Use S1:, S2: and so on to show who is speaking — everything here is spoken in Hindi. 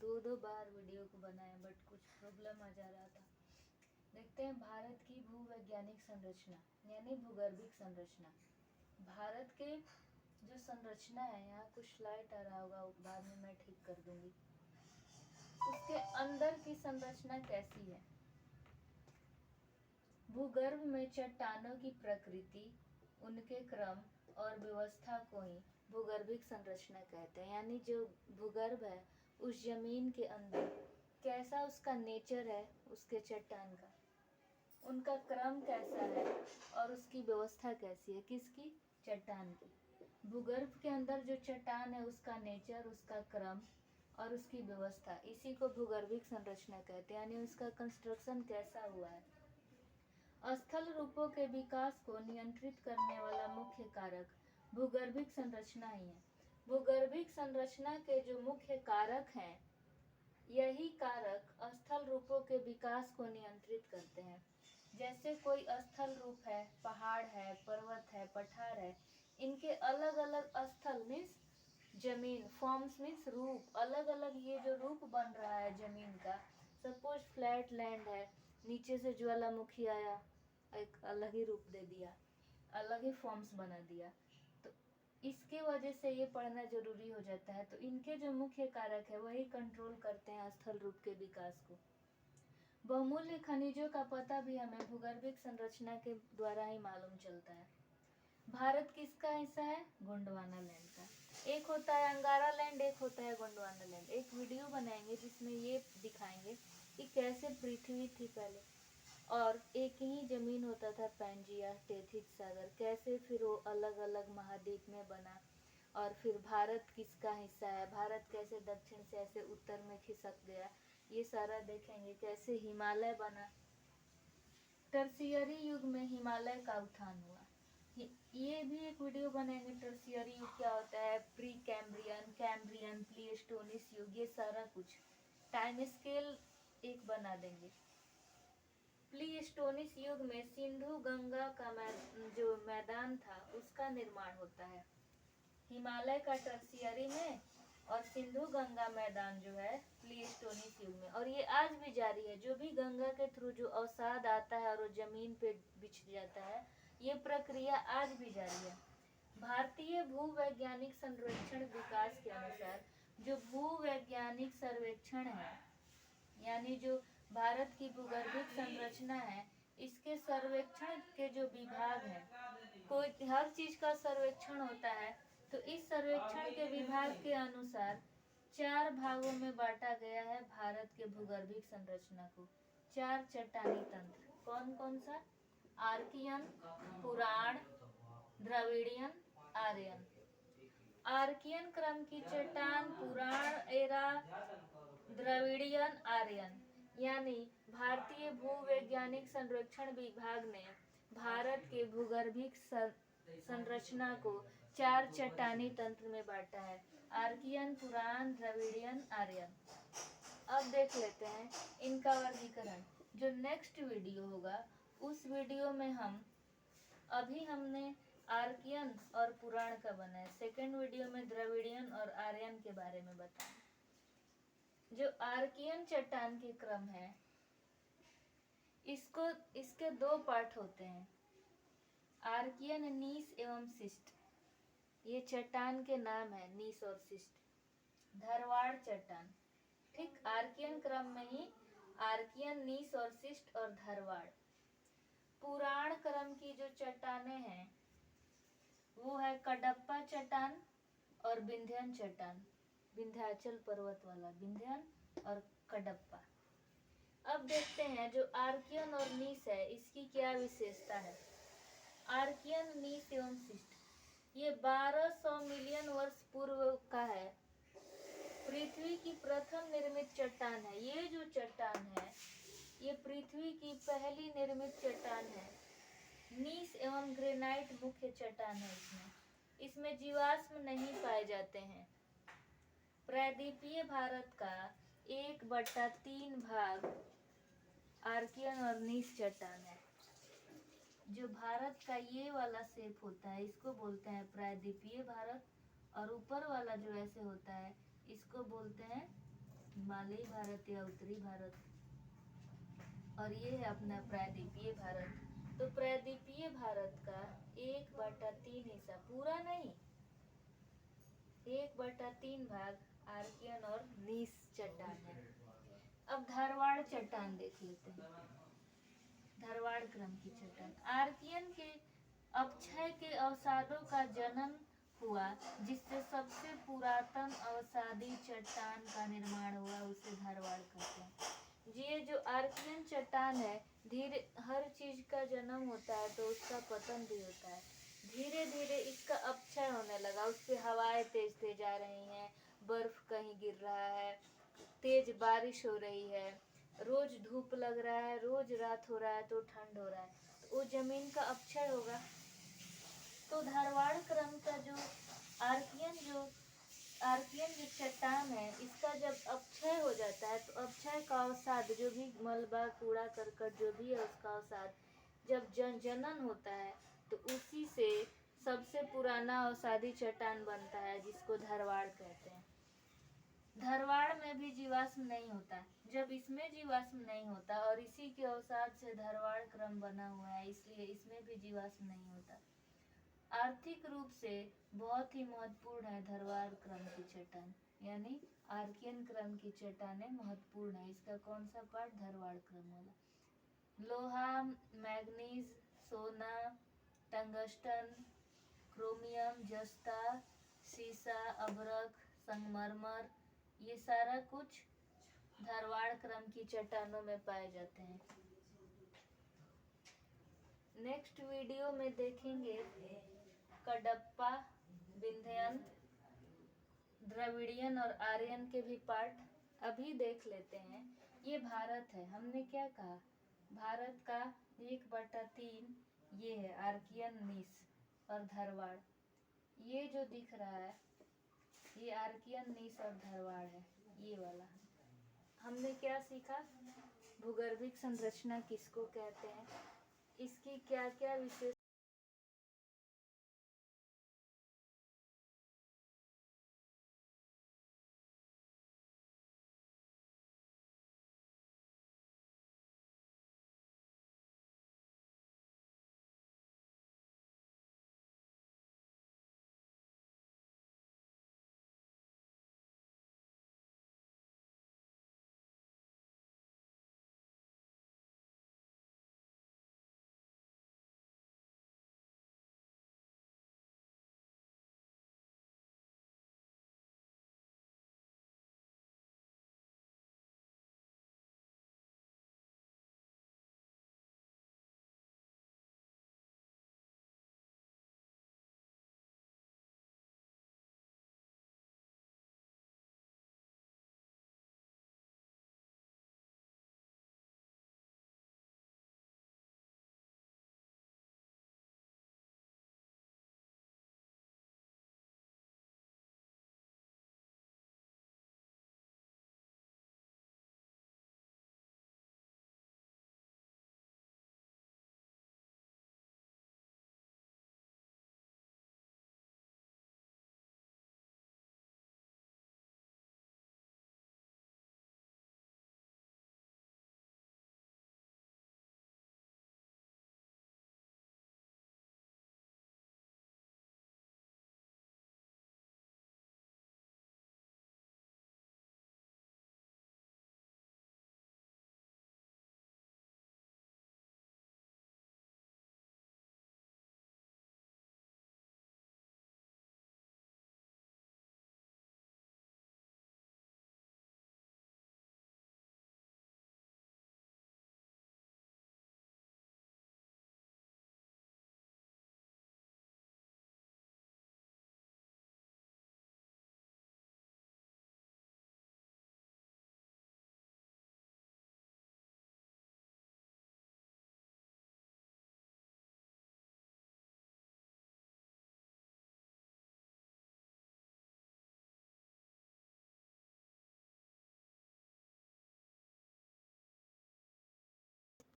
S1: दो दो बार वीडियो को बनाया बट कुछ प्रॉब्लम आ जा रहा था। देखते हैं भारत की भूवैज्ञानिक संरचना यानी भूगर्भिक संरचना। भारत के जो संरचना है, यहाँ कुछ लाइट आ रहा होगा, बाद में मैं ठीक कर दूंगी। उसके अंदर की संरचना कैसी है। भूगर्भ में चट्टानों की प्रकृति, उनके क्रम और व्यवस्था को ही भूगर्भिक संरचना कहते हैं। यानी जो भूगर्भ है, उस जमीन के अंदर कैसा उसका नेचर है, उसके चट्टान का, उनका क्रम कैसा है और उसकी व्यवस्था कैसी है, किसकी, चट्टान की। भूगर्भ के अंदर जो चट्टान है, उसका नेचर, उसका क्रम और उसकी व्यवस्था, इसी को भूगर्भिक संरचना कहते हैं। यानी उसका कंस्ट्रक्शन कैसा हुआ है। स्थल रूपों के विकास को नियंत्रित करने वाला मुख्य कारक भूगर्भिक संरचना ही है। भूगर्भिक संरचना के जो मुख्य कारक हैं, यही कारक स्थल रूपों के विकास को नियंत्रित करते हैं। जैसे कोई स्थल रूप है, पहाड़ है, पर्वत है, पठार है, इनके अलग अलग स्थल मीन्स जमीन, फॉर्म्स मीन्स रूप, अलग अलग ये जो रूप बन रहा है जमीन का। सपोज फ्लैट लैंड है, नीचे से ज्वालामुखी आया, एक अलग ही रूप दे दिया, अलग ही फॉर्म्स बना दिया। तो इसके वजह से ये पढ़ना जरूरी हो जाता है। तो इनके जो मुख्य कारक है, वही कंट्रोल करते हैं स्थल रूप के विकास को। बहुमूल्य खनिजों का पता भी हमें भूगर्भिक संरचना के द्वारा ही मालूम चलता है। भारत किसका हिस्सा है, गोंडवाना लैंड का। एक होता है अंगारा लैंड, एक होता है गोंडवाना लैंड। एक वीडियो बनाएंगे जिसमें ये दिखाएंगे कि कैसे पृथ्वी थी पहले, और एक ही जमीन होता था पैंजिया, टेथिस सागर, कैसे फिर वो अलग अलग महाद्वीप में बना, और फिर भारत किसका हिस्सा है, भारत कैसे दक्षिण से ऐसे उत्तर में खिसक गया, ये सारा देखेंगे। कैसे हिमालय बना, टर्शियरी युग में हिमालय का उत्थान हुआ, ये भी एक वीडियो बनाएंगे। टर्शियरी युग क्या होता है, प्री कैम्ब्रियन, कैम्ब्रियन, प्लीस्टोनिस युग, ये सारा कुछ टाइम स्केल एक बना देंगे। प्लीस्टोनिस युग में सिंधु गंगा का जो मैदान था, उसका निर्माण होता है हिमालय का टर्शियरी में, और सिंधु गंगा मैदान जो है प्लीस्टोनिस युग में। और ये आज भी जारी है। जो भी गंगा के थ्रू जो अवसाद आता है और वो जमीन पे बिछ जाता है, ये प्रक्रिया आज भी जारी है। भारतीय भूवैज्ञानिक सर्वेक्षण विकास के अनुसार जो भूवैज्ञानिक सर्वेक्षण है, यानी जो भारत की भूगर्भिक संरचना है, इसके सर्वेक्षण के जो विभाग है, कोई हर चीज का सर्वेक्षण होता है। तो इस सर्वेक्षण के विभाग के अनुसार 4 भागों में बांटा गया है भारत के भूगर्भिक संरचना को। 4 चट्टानी तंत्र, कौन कौन सा, आर्कियन, पुराण, द्रविड़ियन, आर्यन। आर्कियन क्रम की चट्टान, पुराण एरा, द्रविड़ियन, आर्यन। यानी भारतीय भूवैज्ञानिक सर्वेक्षण विभाग ने भारत के भूगर्भिक संरचना को 4 चट्टानी तंत्र में बांटा है, आर्कियन, पुराण, द्रविड़ियन, आर्यन। अब देख लेते हैं इनका वर्गीकरण। जो नेक्स्ट वीडियो होगा, उस वीडियो में अभी हमने आर्कियन और पुराण का बनाया, सेकेंड वीडियो में द्रविड़ियन और आर्यन के बारे में बताएं। जो आर्कियन चट्टान के क्रम है, इसके 2 पार्ट होते हैं, आर्कियन नीस एवं शिस्ट। ये चट्टान के नाम है, नीस और शिस्ट। धरवाड़ चट्टान, ठीक आर्कियन क्रम में ही आर्कियन, नीस और शिस्ट और धरवाड़। पुराण क्रम की जो चट्टानें हैं, वो है कडप्पा चट्टान और विंध्यन चट्टान, विंध्याचल पर्वत वाला विंध्यन और कडप्पा। अब देखते हैं जो आर्कियन और नीस है, इसकी क्या विशेषता है। आर्कियन, नीस एवं शिस्ट, ये 1200 मिलियन वर्ष पूर्व का है, पृथ्वी की प्रथम निर्मित चट्टान है। ये जो चट्टान है, ये पृथ्वी की पहली निर्मित चट्टान है। नीस एवं ग्रेनाइट मुख्य चट्टान है। इसमें जीवाश्म नहीं पाए जाते हैं। प्रायद्वीपीय भारत का 1/3 भाग आर्कियन और नीस चट्टान है। जो भारत का ये वाला शेप होता है, इसको बोलते हैं प्रायद्वीपीय भारत, और ऊपर वाला जो ऐसे होता है, इसको बोलते हैं हिमालयी भारत या उत्तरी भारत, और ये है अपना प्रायद्वीपीय भारत। तो प्रायद्वीपीय भारत का 1/3 हिस्सा, पूरा नहीं, 1/3 भाग आर्कियन और नीस चट्टान है। अब धारवाड़ चट्टान देख लेते हैं। धारवाड़ क्रम की चट्टान, आर्कियन के अपक्षय के अवसादों का जन्म हुआ, जिससे सबसे पुरातन अवसादी चट्टान का निर्माण हुआ, उसे धारवाड़ कहते हैं। ये जो आर्कियन चट्टान है, धीरे हर चीज का जन्म होता है तो उसका पतन भी होता है। धीरे धीरे इसका अपक्षय होने लगा, उसकी हवाएं तेज तेज आ रही हैं, बर्फ कहीं गिर रहा है, तेज बारिश हो रही है, रोज धूप लग रहा है, रोज रात हो रहा है तो ठंड हो रहा है, तो वो जमीन का अपक्षय होगा। तो धारवाड़ क्रम का जो आर्कियन जो चट्टान है, इसका जब अपक्षय हो जाता है तो अपक्षय का अवसाद, जो भी मलबा कूड़ा करकट जो भी है उसका अवसाद जब जनन होता है तो उसी से सबसे पुराना अवसादी चट्टान बनता है, जिसको धारवाड़ कहते हैं। धारवाड़ में भी जीवाश्म नहीं होता, जब इसमें जीवाश्म नहीं होता और इसी के अवसाद से धारवाड़ क्रम बना हुआ है, इसलिए इसमें भी जीवाश्म नहीं होता। आर्थिक रूप से बहुत ही महत्वपूर्ण है धारवाड़ क्रम की चट्टान, यानी आर्कियन क्रम की चट्टानें महत्वपूर्ण है। इसका कौन सा पार्ट? धारवाड़ क्रम वाला। लोहा, मैग्नीज, सोना, टंगस्टन, क्रोमियम, जस्ता, सीसा, अभ्रक, संगमरमर, ये सारा कुछ धारवाड़ क्रम की चट्टानों में पाए जाते हैं। नेक्स्ट वीडियो में देखेंगे कडप्पा, विंध्यन, द्रविडियन और आर्यन के भी पार्ट। अभी देख लेते हैं, ये भारत है, हमने क्या कहा, भारत का 1/3 ये है आर्कियन, नीस और धारवाड़। ये जो दिख रहा है ये आर्कियन, नीस और धारवाड़ है, ये वाला। हमने क्या सीखा, भूगर्भिक संरचना किसको कहते हैं, इसकी क्या क्या विशेष